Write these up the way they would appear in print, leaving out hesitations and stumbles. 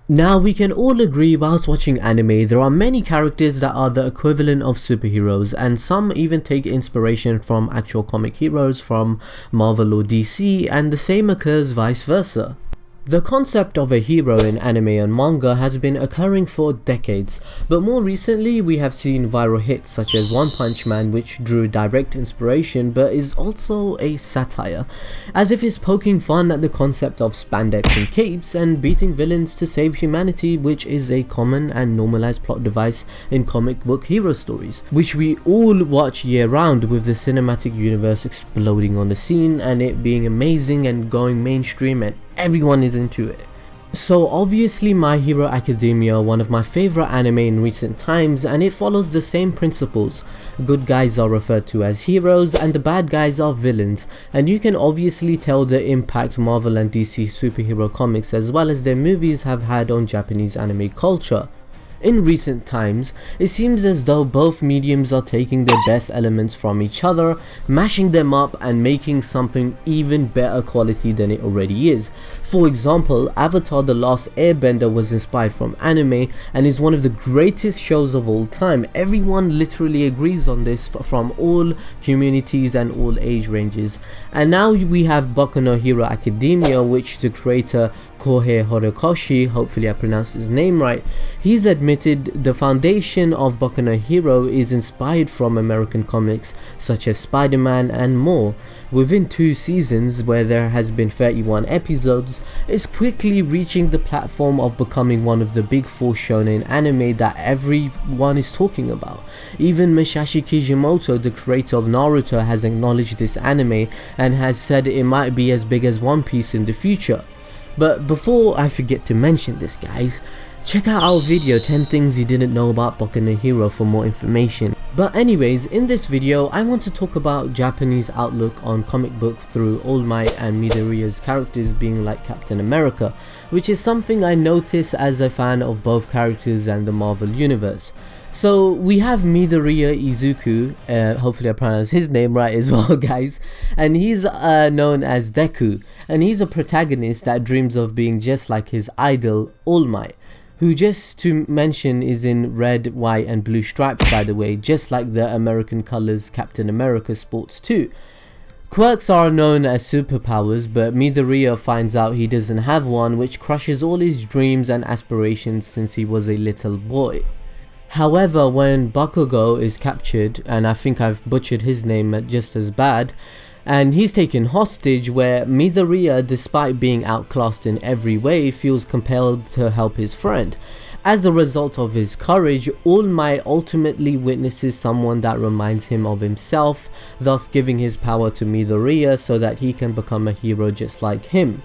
Now, we can all agree whilst watching anime, there are many characters that are the equivalent of superheroes, and some even take inspiration from actual comic heroes from Marvel or DC, and the same occurs vice versa. The concept of a hero in anime and manga has been occurring for decades, but more recently we have seen viral hits such as One Punch Man, which drew direct inspiration but is also a satire, as if it's poking fun at the concept of spandex and capes and beating villains to save humanity, which is a common and normalized plot device in comic book hero stories, which we all watch year round, with the cinematic universe exploding on the scene and it being amazing and going mainstream and everyone is into it. So obviously My Hero Academia, one of my favorite anime in recent times, and it follows the same principles. Good guys are referred to as heroes and the bad guys are villains, and you can obviously tell the impact Marvel and DC superhero comics as well as their movies have had on Japanese anime culture. In recent times, it seems as though both mediums are taking their best elements from each other, mashing them up and making something even better quality than it already is. For example, Avatar: The Last Airbender was inspired from anime and is one of the greatest shows of all time. Everyone literally agrees on this from all communities and all age ranges. And now we have Boku No Hero Academia, which the creator Kohei Horikoshi, hopefully I pronounced his name right, he's admitted the foundation of Boku no Hero is inspired from American comics such as Spider-Man and more. Within 2 seasons, where there has been 31 episodes, it's quickly reaching the platform of becoming one of the big 4 shonen anime that everyone is talking about. Even Masashi Kishimoto, the creator of Naruto, has acknowledged this anime and has said it might be as big as One Piece in the future. But before I forget to mention this, guys, check out our video 10 things you didn't know about Boku no Hero for more information. But anyways, in this video I want to talk about Japanese outlook on comic book through All Might and Midoriya's characters being like Captain America, which is something I notice as a fan of both characters and the Marvel universe. So we have Midoriya Izuku, hopefully I pronounced his name right as well, guys, and he's known as Deku, and he's a protagonist that dreams of being just like his idol All Might, who, just to mention, is in red, white and blue stripes, by the way, just like the American colours Captain America sports too. Quirks are known as superpowers, but Midoriya finds out he doesn't have one, which crushes all his dreams and aspirations since he was a little boy. However, when Bakugo is captured, and I think I've butchered his name just as bad, and he's taken hostage, where Midoriya, despite being outclassed in every way, feels compelled to help his friend. As a result of his courage, All Might ultimately witnesses someone that reminds him of himself, thus giving his power to Midoriya so that he can become a hero just like him.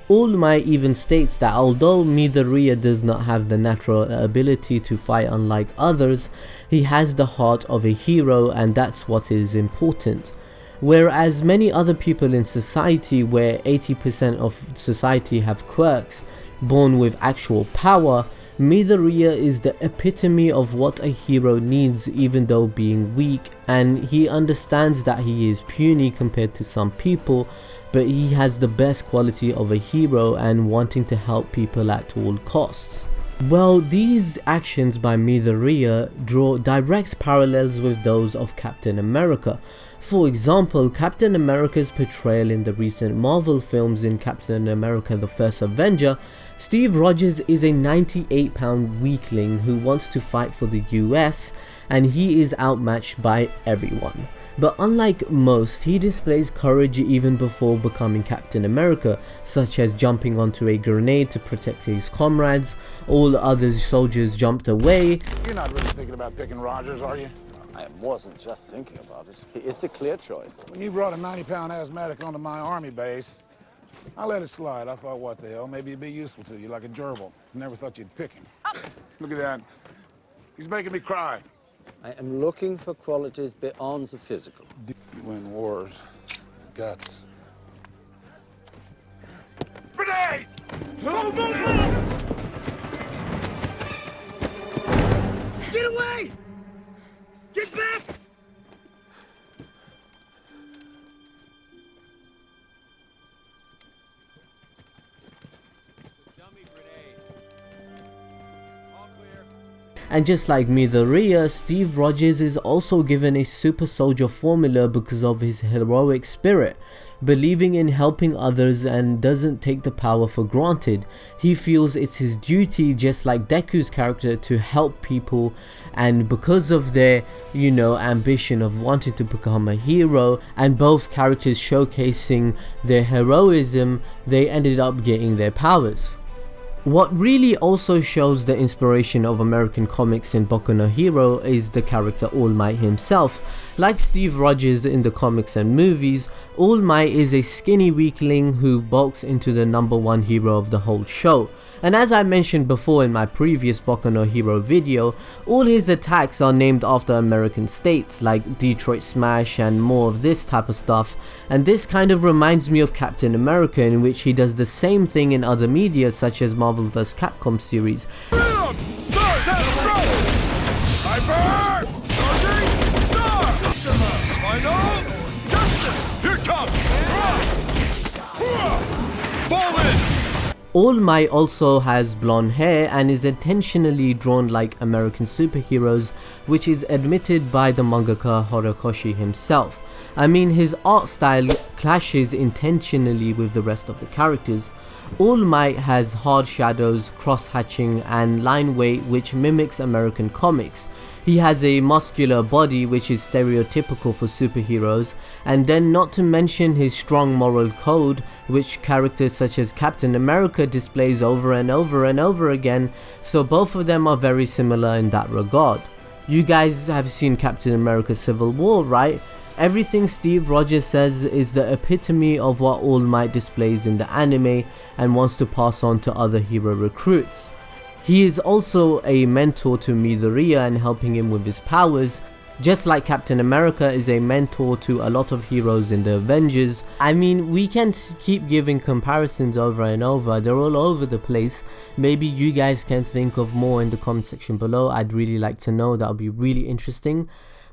All Might even states that although Midoriya does not have the natural ability to fight unlike others, he has the heart of a hero, and that's what is important. Whereas many other people in society, where 80% of society have quirks, born with actual power, Midoriya is the epitome of what a hero needs, even though being weak, and he understands that he is puny compared to some people, but he has the best quality of a hero and wanting to help people at all costs. Well, these actions by Midoriya draw direct parallels with those of Captain America. For example, Captain America's portrayal in the recent Marvel films in Captain America: The First Avenger, Steve Rogers is a 98-pound weakling who wants to fight for the US, and he is outmatched by everyone. But unlike most, he displays courage even before becoming Captain America, such as jumping onto a grenade to protect his comrades. All other soldiers jumped away. You're not really thinking about picking Rogers, are you? I wasn't just thinking about it. It's a clear choice. When you brought a 90-pound asthmatic onto my army base, I let it slide. I thought, what the hell, maybe he'd be useful to you, like a gerbil. Never thought you'd pick him. Look at that. He's making me cry. I am looking for qualities beyond the physical. You win wars with guts. Grenade! Move, move, move! Get away! Get back! And just like Midoriya, Steve Rogers is also given a super soldier formula because of his heroic spirit, believing in helping others and doesn't take the power for granted. He feels it's his duty, just like Deku's character, to help people, and because of their, ambition of wanting to become a hero, and both characters showcasing their heroism, they ended up getting their powers. What really also shows the inspiration of American comics in Boku No Hero is the character All Might himself. Like Steve Rogers in the comics and movies, All Might is a skinny weakling who bulks into the #1 hero of the whole show. And as I mentioned before in my previous Boku No Hero video, all his attacks are named after American states like Detroit Smash and more of this type of stuff, and this kind of reminds me of Captain America, in which he does the same thing in other media such as Marvel vs Capcom series. All Might also has blonde hair and is intentionally drawn like American superheroes, which is admitted by the mangaka Horikoshi himself. I mean, his art style clashes intentionally with the rest of the characters. All Might has hard shadows, cross-hatching and line weight which mimics American comics. He has a muscular body which is stereotypical for superheroes, and then not to mention his strong moral code which characters such as Captain America displays over and over and over again, so both of them are very similar in that regard. You guys have seen Captain America Civil War, right? Everything Steve Rogers says is the epitome of what All Might displays in the anime and wants to pass on to other hero recruits. He is also a mentor to Midoriya and helping him with his powers, just like Captain America is a mentor to a lot of heroes in the Avengers. I mean, we can keep giving comparisons over and over, they're all over the place. Maybe you guys can think of more in the comment section below. I'd really like to know, that would be really interesting.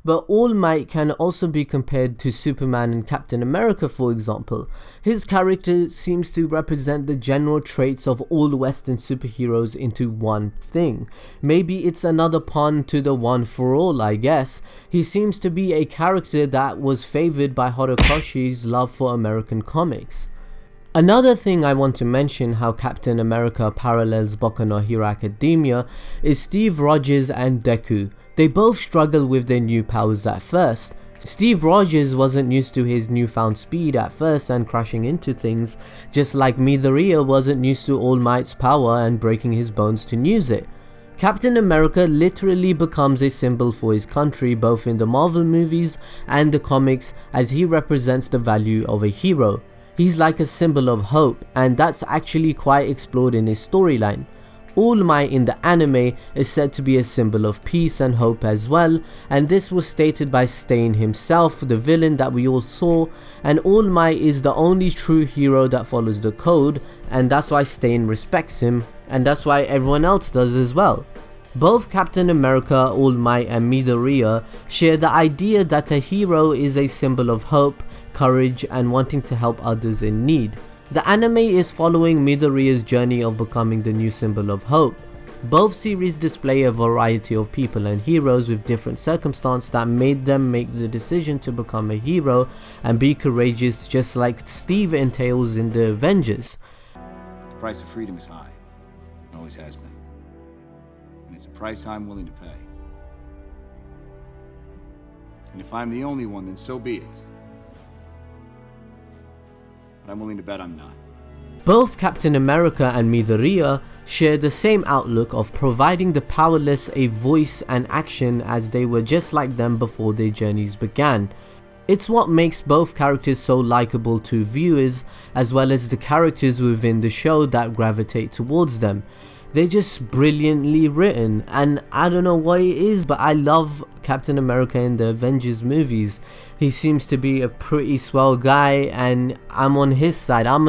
But All Might can also be compared to Superman and Captain America, for example. His character seems to represent the general traits of all Western superheroes into one thing. Maybe it's another pun to the One for All, I guess. He seems to be a character that was favored by Horikoshi's love for American comics. Another thing I want to mention how Captain America parallels Boku No Hero Academia is Steve Rogers and Deku. They both struggle with their new powers at first. Steve Rogers wasn't used to his newfound speed at first and crashing into things, just like Midoriya wasn't used to All Might's power and breaking his bones to use it. Captain America literally becomes a symbol for his country both in the Marvel movies and the comics, as he represents the value of a hero. He's like a symbol of hope, and that's actually quite explored in his storyline. All Might in the anime is said to be a symbol of peace and hope as well, and this was stated by Stain himself, the villain that we all saw, and All Might is the only true hero that follows the code, and that's why Stain respects him, and that's why everyone else does as well. Both Captain America, All Might and Midoriya share the idea that a hero is a symbol of hope, courage and wanting to help others in need. The anime is following Midoriya's journey of becoming the new symbol of hope. Both series display a variety of people and heroes with different circumstances that made them make the decision to become a hero and be courageous, just like Steve entails in the Avengers. The price of freedom is high. It always has been. And it's a price I'm willing to pay. And if I'm the only one, then so be it. But I'm willing to bet I'm not. Both Captain America and Midoriya share the same outlook of providing the powerless a voice and action, as they were just like them before their journeys began. It's what makes both characters so likable to viewers, as well as the characters within the show that gravitate towards them. They're just brilliantly written, and I don't know what it is, but I love Captain America in the Avengers movies. He seems to be a pretty swell guy, and I'm on his side. I'm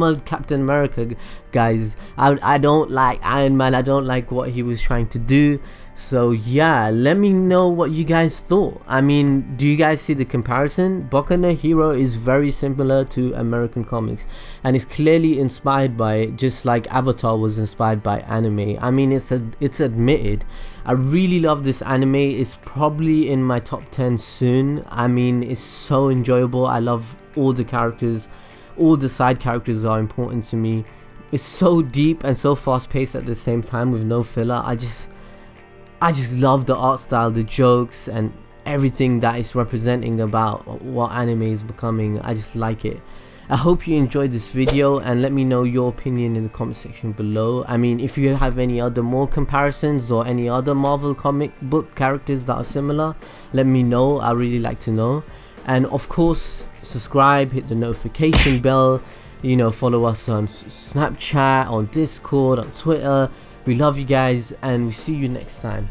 a Captain America, guys. I don't like Iron Man. I don't like what he was trying to do. So yeah, let me know what you guys thought. I mean, do you guys see the comparison? Boku No Hero is very similar to American comics, and it's clearly inspired by it, just like Avatar was inspired by anime. I mean, it's admitted. I really love this anime. It's probably in my top 10 soon. I mean, it's so enjoyable. I love all the characters. All the side characters are important to me. It's so deep and so fast paced at the same time with no filler. I just love the art style, the jokes, and everything that it's representing about what anime is becoming. I just like it. I hope you enjoyed this video, and let me know your opinion in the comment section below. I mean, if you have any other more comparisons or any other Marvel comic book characters that are similar, let me know. I really like to know. And of course, subscribe, hit the notification bell, you know, follow us on Snapchat, on Discord, on Twitter. We love you guys, and we see you next time.